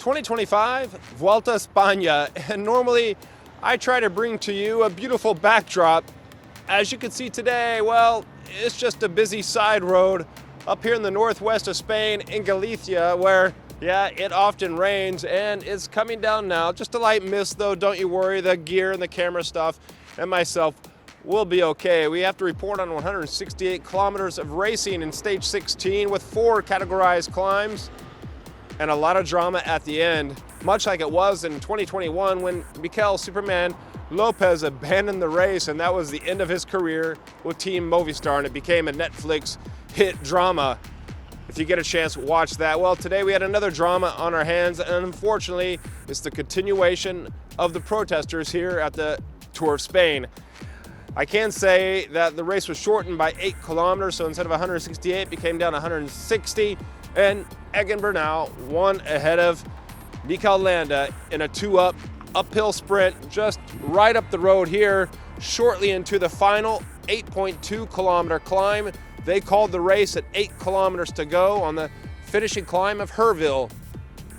2025 Vuelta España, and normally I try to bring to you a beautiful backdrop. As you can see today, well, it's just a busy side road up here in the northwest of Spain in Galicia, where, yeah, it often rains, and it's coming down now. Just a light mist though, don't you worry. The gear and the camera stuff and myself will be okay. We have to report on 168 kilometers of racing in stage 16 with 4 categorized climbs and a lot of drama at the end, much like it was in 2021 when Mikel Superman Lopez abandoned the race, and that was the end of his career with Team Movistar, and it became a Netflix hit drama. If you get a chance, watch that. Well, today we had another drama on our hands, and unfortunately, it's the continuation of the protesters here at the Tour of Spain. I can say that the race was shortened by 8 kilometers, so instead of 168, it became down to 160, and Egan Bernal won ahead of Mikel Landa in a 2-up uphill sprint just right up the road here, shortly into the final 8.2 kilometer climb. They called the race at 8 kilometers to go on the finishing climb of Herville.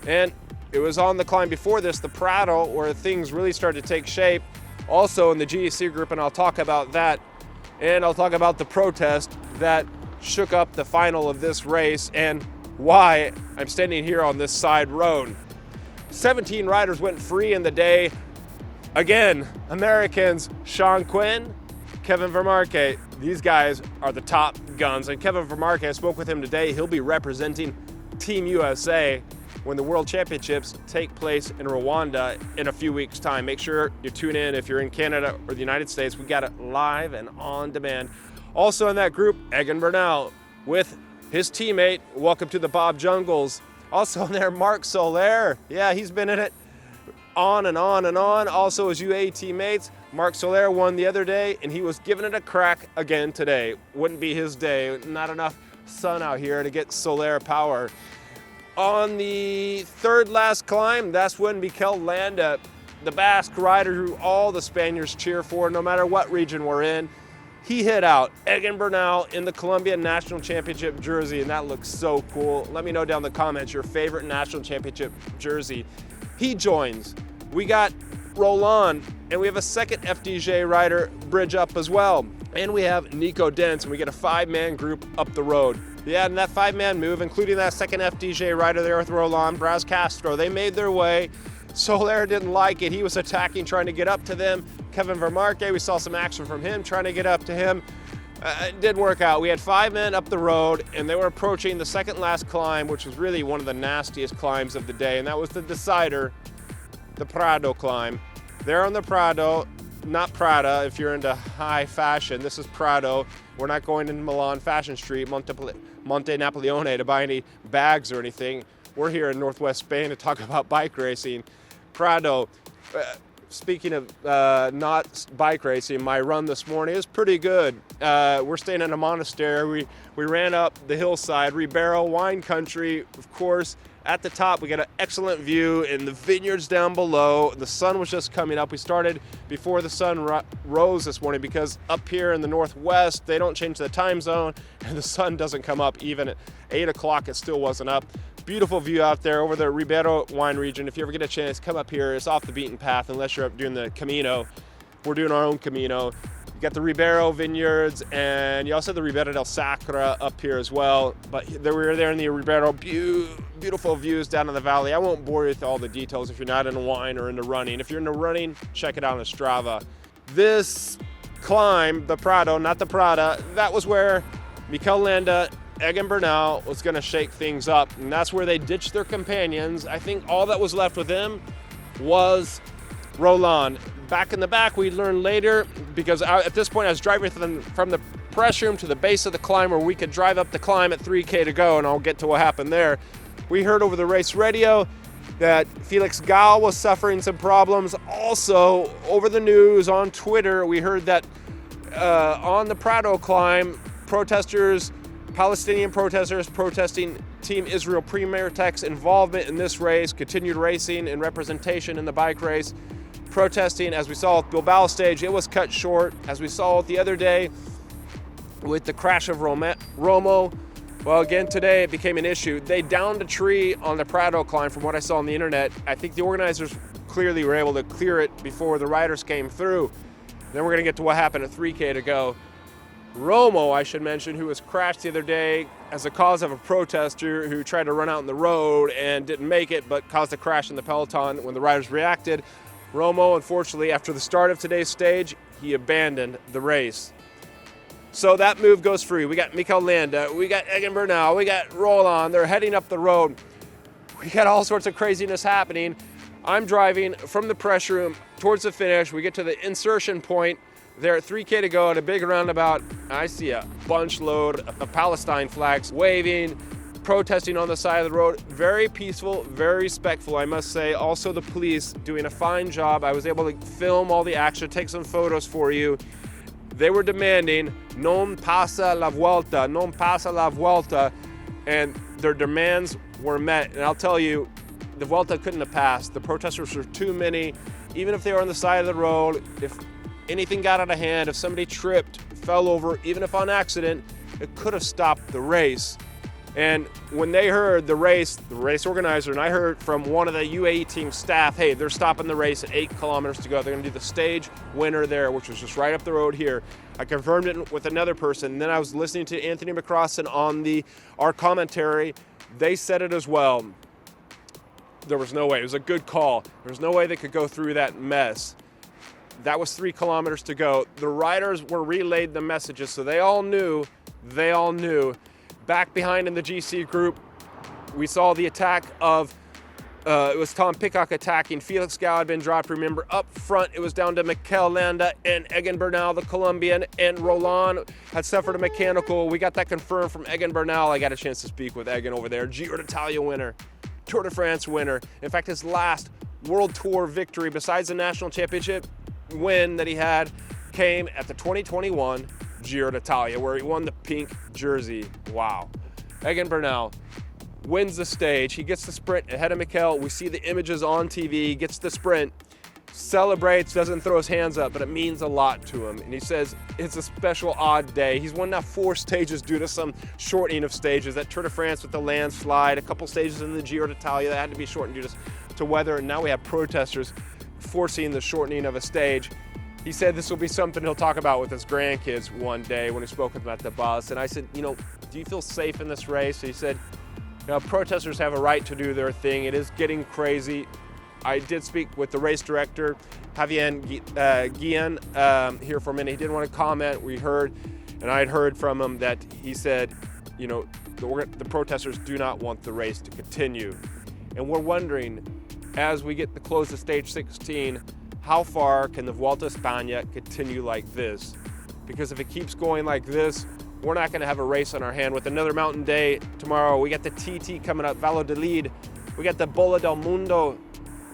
And it was on the climb before this, the Prado, where things really started to take shape. Also in the GEC group, and I'll talk about that. And I'll talk about the protest that shook up the final of this race and why I'm standing here on this side road. 17 riders went free in the day. Again, Americans, Sean Quinn, Kevin Vermarke. These guys are the top guns. And Kevin Vermarke, I spoke with him today. He'll be representing Team USA when the World Championships take place in Rwanda in a few weeks' time. Make sure you tune in if you're in Canada or the United States. We got it live and on demand. Also in that group, Egan Bernal with his teammate. Welcome to the Bob Jungles. Also there, Marc Soler. Yeah, he's been in it on and on and on. Also his UAE teammates. Marc Soler won the other day, and he was giving it a crack again today. Wouldn't be his day. Not enough sun out here to get Soler power. On the third last climb, that's when Mikel Landa, the Basque rider who all the Spaniards cheer for, no matter what region we're in, he hit out Egan Bernal in the Colombian National Championship jersey, and that looks so cool. Let me know down in the comments your favorite National Championship jersey. He joins. We got Roland, and we have a second FDJ rider bridge up as well. And we have Nico Dents, and we get a 5-man group up the road. Yeah, and that 5-man move, including that second FDJ rider there with Roland, Braz Castro, they made their way. Soler didn't like it. He was attacking, trying to get up to them. Kevin Vermarke, we saw some action from him, trying to get up to him. It didn't work out. We had 5 men up the road, and they were approaching the second last climb, which was really one of the nastiest climbs of the day, and that was the decider, the Prado climb. There on the Prado, not Prada if you're into high fashion. This is Prado. We're not going into Milan Fashion Street, Monte Napoleone, to buy any bags or anything. We're here in northwest Spain to talk about bike racing. Prado. Speaking of not bike racing, my run this morning is pretty good. We're staying in a monastery. We ran up the hillside, Ribeiro wine country, of course. At the top, we got an excellent view in the vineyards down below. The sun was just coming up. We started before the sun rose this morning because up here in the northwest, they don't change the time zone, and the sun doesn't come up. Even at 8 o'clock, it still wasn't up. Beautiful view out there over the Ribeiro wine region. If you ever get a chance, come up here. It's off the beaten path unless you're up doing the Camino. We're doing our own Camino. You got the Ribeiro vineyards, and you also have the Ribeira del Sacra up here as well. But we were there in the Ribeiro, beautiful views down in the valley. I won't bore you with all the details if you're not into wine or into running. If you're into running, check it out on Strava. This climb, the Prado, not the Prada, that was where Mikel Landa, Egan Bernal was going to shake things up, and that's where they ditched their companions. I think all that was left with them was Roland. Back in the back, we learned later, because at this point I was driving from the press room to the base of the climb where we could drive up the climb at 3K to go, and I'll get to what happened there. We heard over the race radio that Felix Gall was suffering some problems. Also, over the news on Twitter, we heard that on the Prado climb, Palestinian protesters protesting Team Israel Premier Tech's involvement in this race, continued racing and representation in the bike race. Protesting, as we saw at Bilbao stage, it was cut short. As we saw the other day with the crash of Romo, Well, again, today it became an issue. They downed a tree on the Prado climb from what I saw on the internet. I think the organizers clearly were able to clear it before the riders came through. Then we're going to get to what happened at 3K to go. Romo, I should mention, who was crashed the other day as a cause of a protester who tried to run out in the road and didn't make it, but caused a crash in the peloton when the riders reacted. Romo, unfortunately, after the start of today's stage, he abandoned the race. So that move goes free. We got Mikel Landa, we got Egan Bernal, we got Roland. They're heading up the road. We got all sorts of craziness happening. I'm driving from the press room towards the finish. We get to the insertion point there at 3K to go at a big roundabout. I see a bunch load of Palestine flags waving, protesting on the side of the road. Very peaceful, very respectful, I must say. Also the police doing a fine job. I was able to film all the action, take some photos for you. They were demanding non pasa la vuelta, non pasa la vuelta, and their demands were met. And I'll tell you, the Vuelta couldn't have passed. The protesters were too many. Even if they were on the side of the road, if anything got out of hand, if somebody tripped, fell over, even if on accident, it could have stopped the race. And when they heard the race organizer, and I heard from one of the UAE team staff, hey, they're stopping the race at 8 kilometers to go. They're gonna do the stage winner there, which was just right up the road here. I confirmed it with another person. And then I was listening to Anthony McCrossan on our commentary. They said it as well. There was no way, it was a good call. There was no way they could go through that mess. That was 3 kilometers to go. The riders were relayed the messages, so they all knew. Back behind in the GC group, we saw the attack of, it was Tom Pidcock attacking. Felix Gao had been dropped. Remember, up front, it was down to Mikel Landa and Egan Bernal, the Colombian, and Roland had suffered a mechanical. We got that confirmed from Egan Bernal. I got a chance to speak with Egan over there. Giro d'Italia winner, Tour de France winner. In fact, his last World Tour victory, besides the National Championship win that he had, came at the 2021 Giro d'Italia, where he won the pink jersey. Wow. Egan Bernal wins the stage. He gets the sprint ahead of Mikel. We see the images on TV, gets the sprint, celebrates, doesn't throw his hands up, but it means a lot to him. And he says it's a special odd day. He's won now 4 stages due to some shortening of stages. That Tour de France with the landslide, a couple stages in the Giro d'Italia that had to be shortened due to weather, and now we have protesters forcing the shortening of a stage. He said this will be something he'll talk about with his grandkids one day when he spoke with them at the bus. And I said, do you feel safe in this race? He said, protesters have a right to do their thing. It is getting crazy. I did speak with the race director, Javier Guillen, here for a minute. He didn't want to comment. We heard, and I had heard from him that he said, the protesters do not want the race to continue. And we're wondering, as we get to close to stage 16, how far can the Vuelta a España continue like this? Because if it keeps going like this, we're not going to have a race on our hand. With another mountain day tomorrow, we got the TT coming up, Valladolid. We got the Bola del Mundo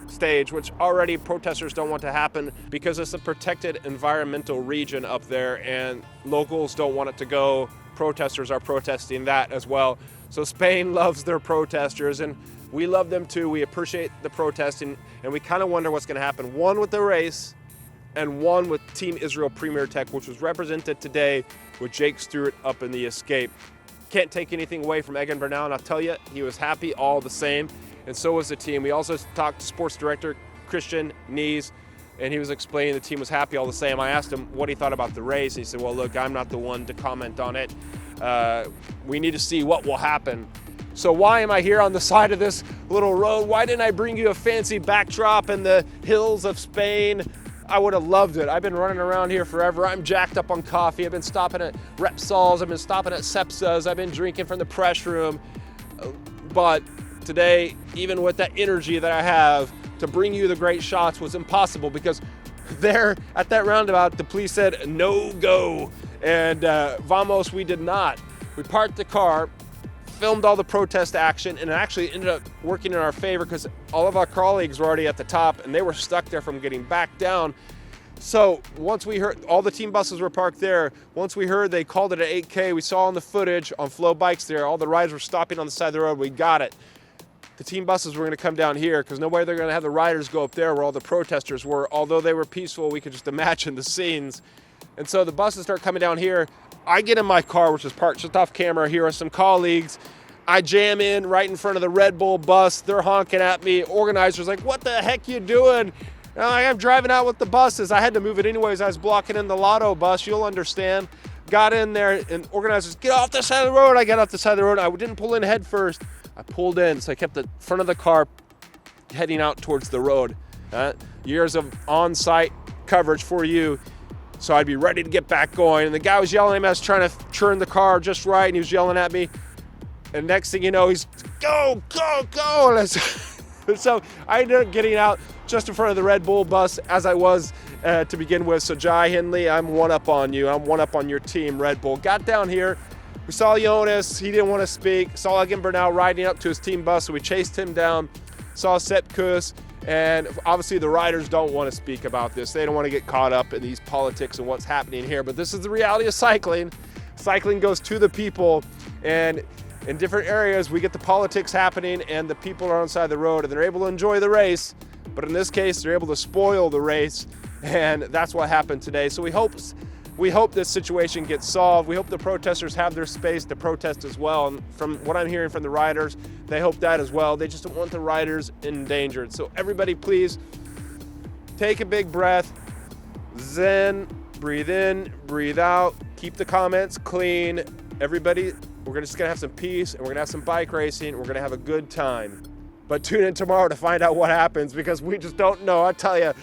stage, which already protesters don't want to happen because it's a protected environmental region up there and locals don't want it to go. Protesters are protesting that as well. So Spain loves their protesters, and we love them too. We appreciate the protesting, and we kind of wonder what's going to happen. One with the race and one with Team Israel Premier Tech, which was represented today with Jake Stewart up in the escape. Can't take anything away from Egan Bernal, and I'll tell you, he was happy all the same, and so was the team. We also talked to sports director Christian Nies, and he was explaining the team was happy all the same. I asked him what he thought about the race. He said, well, look, I'm not the one to comment on it. We need to see what will happen. So why am I here on the side of this little road? Why didn't I bring you a fancy backdrop in the hills of Spain? I would have loved it. I've been running around here forever. I'm jacked up on coffee. I've been stopping at Repsol's. I've been stopping at Cepsa's. I've been drinking from the press room. But today, even with that energy that I have to bring you the great shots was impossible because there at that roundabout, the police said, no go. And vamos, we did not. We parked the car, filmed all the protest action, and it actually ended up working in our favor because all of our colleagues were already at the top and they were stuck there from getting back down. So once we heard, all the team buses were parked there. Once we heard they called it at 8K, we saw on the footage on FloBikes there, all the riders were stopping on the side of the road. We got it. The team buses were going to come down here because no way they're going to have the riders go up there where all the protesters were. Although they were peaceful, we could just imagine the scenes. And so the buses start coming down here. I get in my car, which is parked just off camera here with some colleagues. I jam in right in front of the Red Bull bus. They're honking at me. Organizer's like, what the heck you doing? And I'm driving out with the buses. I had to move it anyways. I was blocking in the Lotto bus. You'll understand. Got in there, and organizers, get off the side of the road. I got off the side of the road. I didn't pull in head first. I pulled in, so I kept the front of the car heading out towards the road. Years of on-site coverage for you. So I'd be ready to get back going. And the guy was yelling at me. I was trying to turn the car just right, and he was yelling at me. And next thing you know, he's, go, go, go. And so I ended up getting out just in front of the Red Bull bus as I was to begin with. So Jai Hindley, I'm one up on you. I'm one up on your team, Red Bull. Got down here. We saw Jonas. He didn't want to speak. Saw Egan Bernal riding up to his team bus, so we chased him down. Saw Sepp Kuss. And obviously the riders don't want to speak about this. They don't want to get caught up in these politics and what's happening here. But this is the reality of cycling. Cycling goes to the people. And in different areas, we get the politics happening and the people are on the side of the road and they're able to enjoy the race. But in this case, they're able to spoil the race. And that's what happened today. So we hope this situation gets solved. We hope the protesters have their space to protest as well. And from what I'm hearing from the riders, they hope that as well. They just don't want the riders endangered. So everybody, please take a big breath, zen, breathe in, breathe out, keep the comments clean. Everybody, we're just gonna have some peace and we're gonna have some bike racing. We're gonna have a good time. But tune in tomorrow to find out what happens, because we just don't know. I tell you,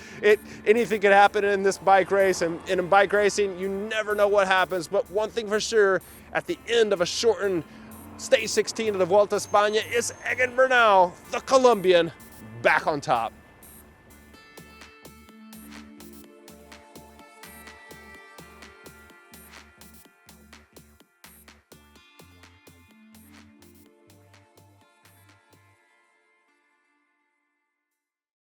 anything could happen in this bike race, and in bike racing, you never know what happens. But one thing for sure, at the end of a shortened stage 16 of the Vuelta a España, is Egan Bernal, the Colombian, back on top.